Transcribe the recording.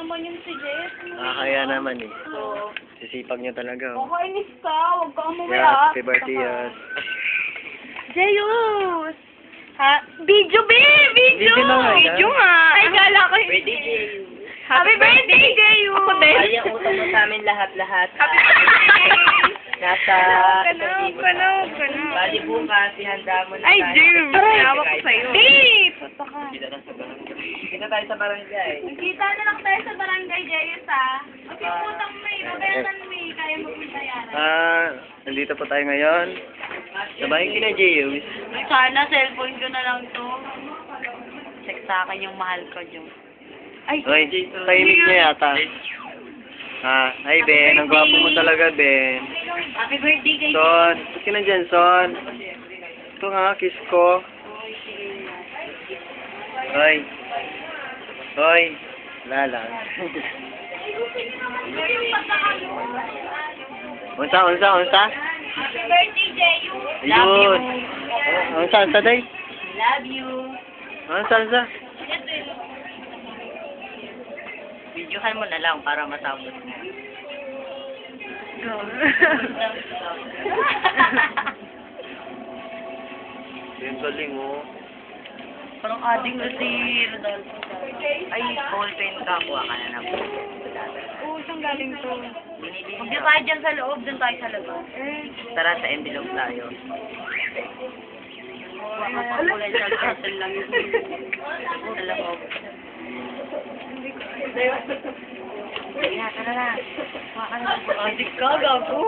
naman yun si Jess. Kaya naman eh. Sisipag niya talaga. Oh. Kakainis ka. Huwag kang Yeah, mamaya. happy birthday, yes. Jeyus! Ha? Video, babe! Video! Video na nga, Video nga! Ay, gala ko yun. Birthday, Jay. Happy birthday, Jeyus! Ako din. Kaya utang mo sa amin lahat-lahat. Happy birthday! Nasa... Kanog. Bali bukas, ihanda mo na Ay, tayo. Jeyus! Hawak ko sa'yo. Babe! Punta ka. Kita tayo sa barangay. Kita na lang tayo sa barangay, Jeyus, ha? Okay, putang may. Babayaran may. Kaya mo bayaran. Nandito po tayo ngayon. Sabahin ko na, Jeyus. Sana cellphone ko na lang to. Check sa akin yung mahal ko, Jo. Ay, Hoy, tahimik na yata. Hi, Ben. Ang gwapo mo talaga, Ben. Happy birthday kay Son, ba't ka na dyan, Son? Ito nga, kiss ko. Hoy. Hoy. Wala lang. Unsa? Happy birthday, Jeyu. Ayun. Unsa, day? Love you. Unsa? Videohan mo na lang para matapos mo. Yung galing, oh. Parang ading na si Rodolfo. Ay, ballpen ka. Kuha ka na ng Oo, saan galing to? Huwag na tayo dyan sa loob, dyan tayo sa labas. Tara, sa envelope tayo. Kulay sa parcel lang yun. Sa loob. Tara na. Adik ka, gago.